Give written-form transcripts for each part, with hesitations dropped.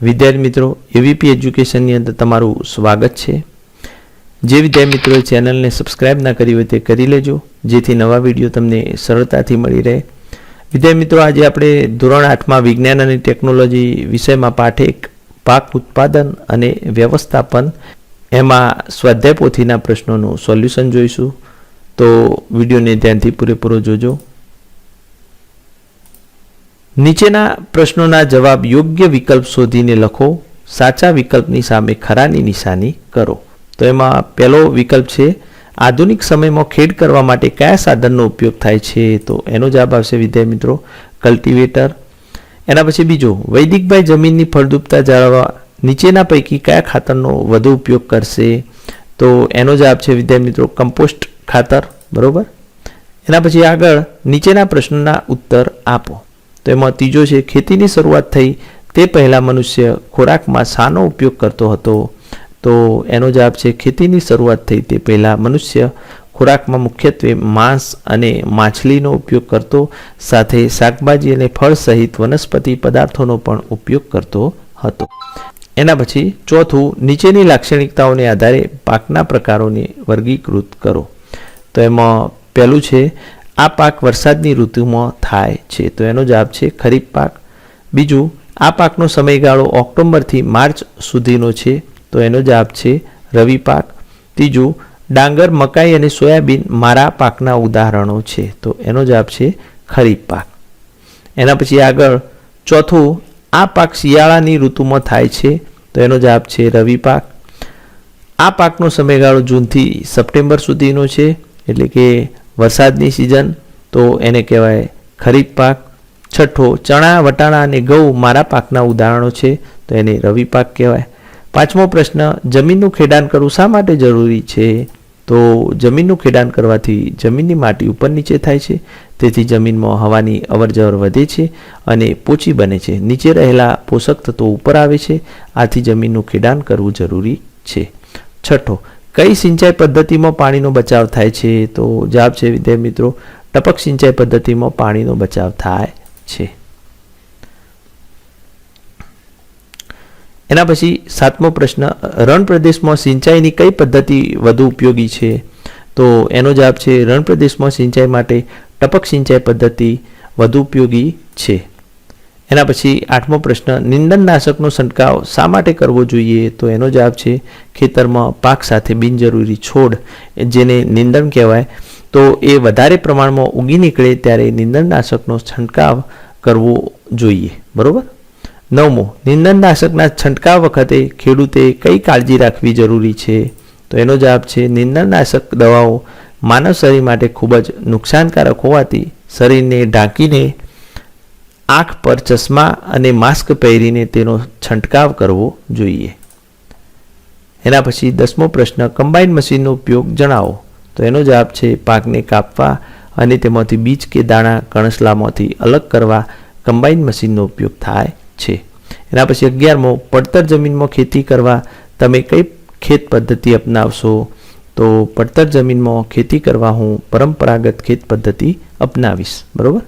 વિદ્યાર્થી મિત્રો એવીપી એજ્યુકેશનની અંદર તમારું સ્વાગત છે। જે વિદ્યાર્થી મિત્રોએ ચેનલને સબસ્ક્રાઇબ ના કરી હોય તે કરી લેજો, જેથી નવા વિડીયો તમને સરળતાથી મળી રહે। વિદ્યાર્થી મિત્રો આજે આપણે ધોરણ 8માં વિજ્ઞાન અને ટેકનોલોજી વિષયમાં પાઠ 1 પાક ઉત્પાદન અને વ્યવસ્થાપન એમાં સ્વાધ્યાય પોથીના પ્રશ્નોનું સોલ્યુશન જોઈશું। તો વિડીયોને ધ્યાનથી પૂરેપૂરો જોજો। નીચેના પ્રશ્નોના જવાબ યોગ્ય વિકલ્પ શોધીને લખો, સાચા વિકલ્પની સામે ખરાની નિશાની કરો। તો એમાં પહેલો વિકલ્પ છે આધુનિક સમયમાં ખેડ કરવા માટે કયા સાધનનો ઉપયોગ થાય છે? તો એનો જવાબ આવશે વિદ્યાર્થી મિત્રો કલ્ટિવેટર। એના પછી બીજો, વૈદિકભાઈ જમીનની ફળદ્રુપતા જાળવવા નીચેના પૈકી કયા ખાતરનો વધુ ઉપયોગ કરશે? તો એનો જવાબ છે વિદ્યાર્થી મિત્રો કમ્પોસ્ટ ખાતર, બરોબર। એના પછી આગળ નીચેના પ્રશ્નોના ઉત્તર આપો। તો એમાં ત્રીજો છે ખેતીની શરૂઆત થઈ તે પહેલાં મનુષ્ય ખોરાકમાં શાનો ઉપયોગ કરતો હતો? તો એનો જવાબ છે ખેતીની શરૂઆત થઈ તે પહેલાં મનુષ્ય ખોરાકમાં મુખ્યત્વે માંસ અને માછલીનો ઉપયોગ કરતો, સાથે શાકભાજી અને ફળ સહિત વનસ્પતિ પદાર્થોનો પણ ઉપયોગ કરતો હતો। એના પછી ચોથું, નીચેની લાક્ષણિકતાઓને આધારે પાકના પ્રકારોને વર્ગીકૃત કરો। તો એમાં પહેલું છે આ પાક વરસાદની ઋતુમાં થાય છે, તો એનો જવાબ છે ખરીફ પાક। બીજું, આ પાકનો સમયગાળો ઓક્ટોબરથી માર્ચ સુધીનો છે, તો એનો જવાબ છે રવિ પાક। ત્રીજું, ડાંગર, મકાઈ અને સોયાબીન મારા પાકના ઉદાહરણો છે, તો એનો જવાબ છે ખરીફ પાક। એના પછી આગળ ચોથું, આ પાક શિયાળાની ઋતુમાં થાય છે, તો એનો જવાબ છે રવિ પાક। આ પાકનો સમયગાળો જૂનથી સપ્ટેમ્બર સુધીનો છે, એટલે કે વરસાદની સિઝન, તો એને કહેવાય ખરીફ પાક। છઠ્ઠો, ચણા, વટાણા અને ઘઉં મારા પાકના ઉદાહરણો છે, તો એને રવિ પાક કહેવાય। પાંચમો પ્રશ્ન, જમીનનું ખેડાણ કરવું શા માટે જરૂરી છે? તો જમીનનું ખેડાણ કરવાથી જમીનની માટી ઉપર નીચે થાય છે, તેથી જમીનમાં હવાની અવરજવર વધે છે અને પોચી બને છે, નીચે રહેલા પોષક તત્વો ઉપર આવે છે, આથી જમીનનું ખેડાણ કરવું જરૂરી છે। છઠ્ઠો, કઈ સિંચાઈ પદ્ધતિમાં પાણીનો બચાવ થાય છે? તો જવાબ છે વિદ્યાર્થી મિત્રો ટપક સિંચાઈ પદ્ધતિમાં પાણીનો બચાવ થાય છે। એના પછી સાતમો પ્રશ્ન, રણ પ્રદેશમાં સિંચાઈની કઈ પદ્ધતિ વધુ ઉપયોગી છે? તો એનો જવાબ છે રણ પ્રદેશમાં સિંચાઈ માટે ટપક સિંચાઈ પદ્ધતિ વધુ ઉપયોગી છે। એના પછી આઠમો પ્રશ્ન, નિંદણનાશકનો છંટકાવ શા માટે કરવો જોઈએ? તો એનો જવાબ છે ખેતરમાં પાક સાથે બિનજરૂરી છોડ, જેને નિંદણ કહેવાય, તો એ વધારે પ્રમાણમાં ઉગી નીકળે ત્યારે નિંદણનાશકનો છંટકાવ કરવો જોઈએ, બરોબર। નવમો, નિંદણનાશકના છંટકાવ વખતે ખેડૂતે કઈ કાળજી રાખવી જરૂરી છે? તો એનો જવાબ છે નિંદણનાશક દવાઓ માનવ શરીર માટે ખૂબ જ નુકસાનકારક હોવાથી શરીરને ઢાંકીને આંખ પર ચશ્મા અને માસ્ક પહેરીને તેનો છંટકાવ કરવો જોઈએ। એના પછી 10મો પ્રશ્ન, કમ્બાઈન મશીનનો ઉપયોગ જણાવો। તો એનો જવાબ છે પાકને કાપવા અને તેમાંથી બીજ કે દાણા કણસલામાંથી અલગ કરવા કમ્બાઈન મશીનનો ઉપયોગ થાય છે। એના પછી 11મો, પડતર જમીનમાં ખેતી કરવા તમે કઈ ખેત પદ્ધતિ અપનાવશો? તો પડતર જમીનમાં ખેતી કરવા હું પરંપરાગત ખેત પદ્ધતિ અપનાવીશ, બરોબર।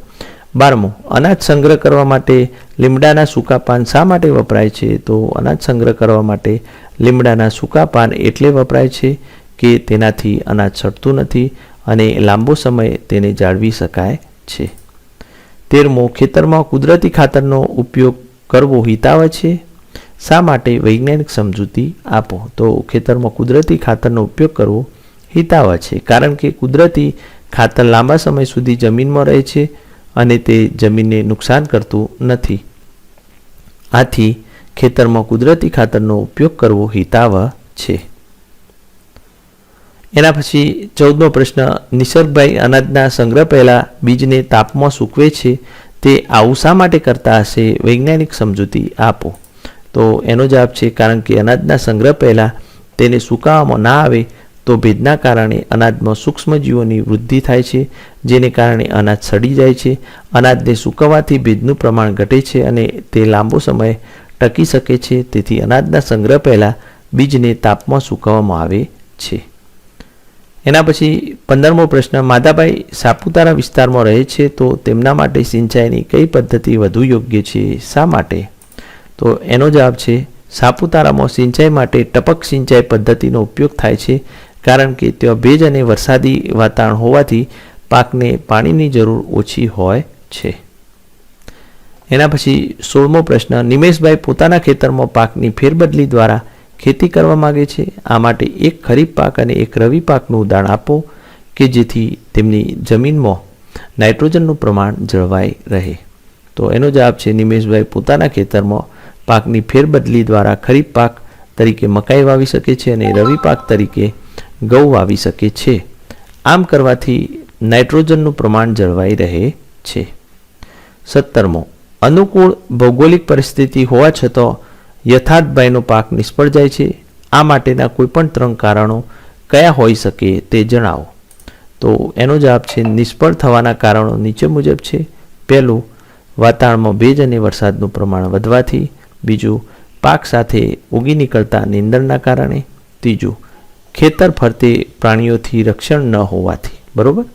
12મો, અનાજ સંગ્રહ કરવા માટે લીમડાના સૂકા પાન શા માટે વપરાય છે? તો અનાજ સંગ્રહ કરવા માટે લીમડાના સૂકા પાન એટલે વપરાય છે કે તેનાથી અનાજ સડતું નથી અને લાંબો સમય તેને જાળવી શકાય છે। 13મો, ખેતરમાં કુદરતી ખાતરનો ઉપયોગ કરવો હિતાવહ છે, શા માટે? વૈજ્ઞાનિક સમજૂતી આપો। તો ખેતરમાં કુદરતી ખાતરનો ઉપયોગ કરવો હિતાવહ છે, કારણ કે કુદરતી ખાતર લાંબા સમય સુધી જમીનમાં રહે છે અને તે જમીનને નુકસાન કરતું નથી, આથી ખેતરમાં કુદરતી ખાતરનો ઉપયોગ કરવો હિતાવહ છે। એના પછી 14મો પ્રશ્ન, નિસર્ગભાઈ અનાજના સંગ્રહ પહેલાં બીજને તાપમાં સૂકવે છે, તે આવું શા માટે કરતા હશે? વૈજ્ઞાનિક સમજૂતી આપો। તો એનો જવાબ છે કારણ કે અનાજના સંગ્રહ પહેલાં તેને સૂકવવામાં ના આવે તો ભેજના કારણે અનાજમાં સૂક્ષ્મજીવોની વૃદ્ધિ થાય છે, જેને કારણે અનાજ સડી જાય છે। અનાજને સૂકવવાથી ભેજનું પ્રમાણ ઘટે છે અને તે લાંબો સમય ટકી શકે છે, તેથી અનાજના સંગ્રહ પહેલાં બીજને તાપમાં સૂકવવામાં આવે છે। એના પછી 15મો પ્રશ્ન, માધાભાઈ સાપુતારા વિસ્તારમાં રહે છે, તો તેમના માટે સિંચાઈની કઈ પદ્ધતિ વધુ યોગ્ય છે, શા માટે? તો એનો જવાબ છે સાપુતારામાં સિંચાઈ માટે ટપક સિંચાઈ પદ્ધતિનો ઉપયોગ થાય છે, કારણ કે ત્યાં ભેજ અને વરસાદી વાતાવરણ હોવાથી પાકને પાણીની જરૂર ઓછી હોય છે. એના પછી 16મો પ્રશ્ન, નિમેશભાઈ પોતાના ખેતરમાં પાકની ફેરબદલી દ્વારા ખેતી કરવા માગે છે. આ માટે એક ખરીફ પાક અને એક રવિ પાકનું ઉદાહરણ આપો કે જેથી તેમની જમીનમાં નાઇટ્રોજનનું પ્રમાણ જળવાઈ રહે. તો એનો જવાબ છે નિમેશભાઈ પોતાના ખેતરમાં પાકની ફેરબદલી દ્વારા ખરીફ પાક તરીકે મકાઈ વાવી શકે છે અને રવિ પાક તરીકે ઘઉં વાવી શકે છે. આમ કરવાથી નાઇટ્રોજનનું પ્રમાણ જળવાઈ રહે છે. 17મો, અનુકૂળ ભૌગોલિક પરિસ્થિતિ હોવા છતાં યથાર્થભાઈનો પાક નિષ્ફળ જાય છે. આ માટેના કોઈપણ 3 કારણો કયા હોઈ શકે તે જણાવો. તો એનો જવાબ છે નિષ્ફળ થવાના કારણો નીચે મુજબ છે. પહેલું, વાતાવરણમાં ભેજ અને વરસાદનું પ્રમાણ વધવાથી. બીજું, પાક સાથે ઉગી નીકળતા નીંદણના કારણે. ત્રીજું, ખેતર ફરતે પ્રાણીઓથી રક્ષણ ન હોવાથી. બરોબર.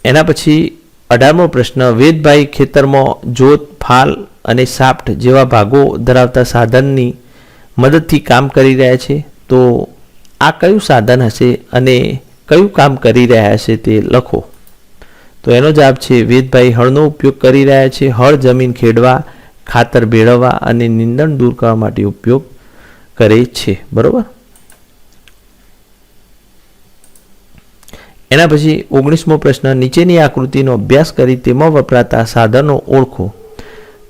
એના પછી 18મો પ્રશ્ન, વેદભાઈ ખેતરમાં જોત, ફાલ અને સાપ્ટ જેવા ભાગો ધરાવતા સાધનની મદદથી કામ કરી રહ્યા છે. તો આ કયું સાધન હશે અને કયું કામ કરી રહ્યા હશે તે લખો. તો એનો જવાબ છે વેદભાઈ હળનો ઉપયોગ કરી રહ્યા છે. હળ જમીન ખેડવા, ખાતર ભેળવવા અને નીંદણ દૂર કરવા માટે ઉપયોગ કરે છે. બરોબર. એના પછી 19મો પ્રશ્ન, નીચેની આકૃતિનો અભ્યાસ કરી તેમાં વપરાતા સાધનો ઓળખો.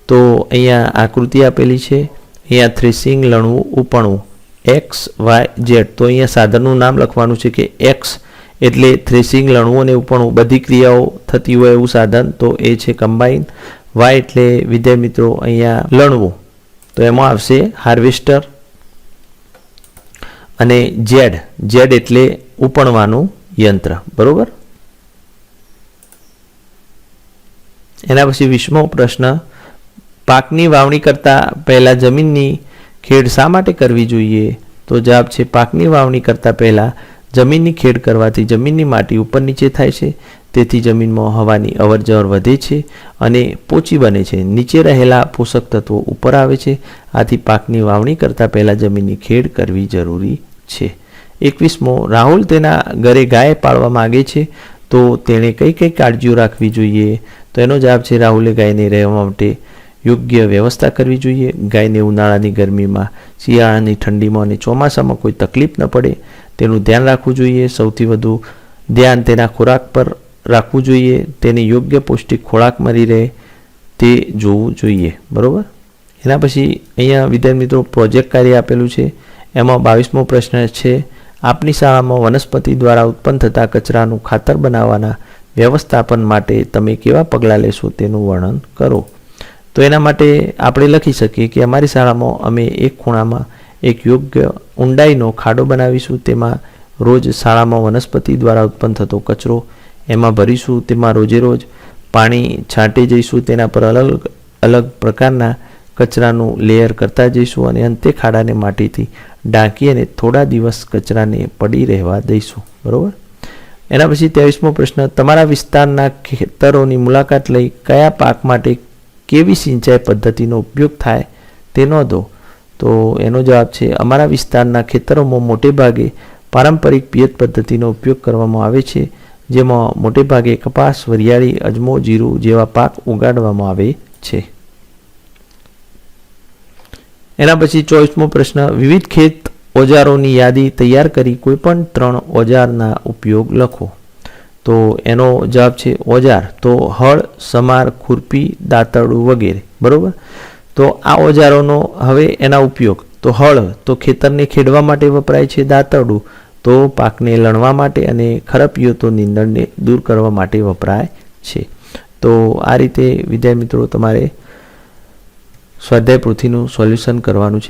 તો અહીંયા આકૃતિ આપેલી છે. અહીંયા થ્રેસિંગ, લણવું, ઉપણવું, એક્સ, વાય, ઝેડ. તો અહીંયા સાધનનું નામ લખવાનું છે કે એક્સ એટલે થ્રેસિંગ, લણવું અને ઉપણવું બધી ક્રિયાઓ થતી હોય એવું સાધન, તો એ છે કમ્બાઈન. વાય એટલે વિદ્યાર્થી મિત્રો અહીંયા લણવું, તો એમાં આવશે હાર્વેસ્ટર. અને ઝેડ એટલે ઉપણવાનું યંત્ર. બરોબર. એના પછી 20મો પ્રશ્ન, પાકની વાવણી કરતા પહેલા જમીનની ખેડ શા માટે કરવી જોઈએ? તો જવાબ છે પાકની વાવણી કરતા પહેલા જમીનની ખેડ કરવાથી જમીનની માટી ઉપર નીચે થાય છે, તેથી જમીનમાં હવાની અવરજવર વધે છે અને પોચી બને છે. નીચે રહેલા પોષક તત્વો ઉપર આવે છે. આથી પાકની વાવણી કરતા પહેલા જમીનની ખેડ કરવી જરૂરી છે. 21મો, રાહુલ તેના ઘરે ગાય પાળવા માંગે છે, તો તેણે કઈ કઈ કાળજીઓ રાખવી જોઈએ? તો એનો જવાબ છે રાહુલે ગાયને રહેવા માટે યોગ્ય વ્યવસ્થા કરવી જોઈએ. ગાયને ઉનાળાની ગરમીમાં, શિયાળાની ઠંડીમાં અને ચોમાસામાં કોઈ તકલીફ ન પડે તેનું ધ્યાન રાખવું જોઈએ. સૌથી વધુ ધ્યાન તેના ખોરાક પર રાખવું જોઈએ. તેને યોગ્ય પૌષ્ટિક ખોરાક મળી રહે તે જોવું જોઈએ. બરાબર. એના પછી અહીંયા વિદ્યાર્થી મિત્રો પ્રોજેક્ટ કાર્ય આપેલું છે. એમાં 22મો પ્રશ્ન છે, આપની શાળામાં વનસ્પતિ દ્વારા ઉત્પન્ન થતા કચરાનું ખાતર બનાવવાના વ્યવસ્થાપન માટે તમે કેવા પગલાં લેશો તેનું વર્ણન કરો. તો એના માટે આપણે લખી શકીએ કે અમારી શાળામાં અમે એક ખૂણામાં એક યોગ્ય ઊંડાઈનો ખાડો બનાવીશું. તેમાં રોજ શાળામાં વનસ્પતિ દ્વારા ઉત્પન્ન થતો કચરો એમાં ભરીશું. તેમાં રોજે રોજ પાણી છાંટી જઈશું. તેના પર અલગ અલગ પ્રકારના કચરાનું લેયર કરતા જઈશું અને અંતે ખાડાને માટીથી ઢાંકી અને થોડા દિવસ કચરાને પડી રહેવા દઈશું. બરાબર. એના પછી 23મો પ્રશ્ન, તમારા વિસ્તારના ખેતરોની મુલાકાત લઈ કયા પાક માટે કેવી સિંચાઈ પદ્ધતિનો ઉપયોગ થાય તે નોંધો. તો એનો જવાબ છે અમારા વિસ્તારના ખેતરોમાં મોટે ભાગે પારંપરિક પિયત પદ્ધતિનો ઉપયોગ કરવામાં આવે છે, જેમાં મોટે ભાગે કપાસ, વરિયાળી, અજમો, જીરું જેવા પાક ઉગાડવામાં આવે છે. એના પછી 24મો પ્રશ્ન, વિવિધ ખેત ઓજારોની યાદી તૈયાર કરી કોઈપણ 3 ઓજારના ઉપયોગ લખો. તો એનો જવાબ છે ઓજાર, તો હળ, સમાર, ખુરપી, દાંતરડું વગેરે. બરોબર. તો આ ઓજારોનો હવે એના ઉપયોગ, તો હળ તો ખેતરને ખેડવા માટે વપરાય છે. દાંતરડું તો પાકને લણવા માટે અને ખરપીઓ તો નીંદણને દૂર કરવા માટે વપરાય છે. તો આ રીતે વિદ્યાર્થી મિત્રો તમારે સ્વાધ્યાય પોથીનું સોલ્યુશન કરવાનું છે.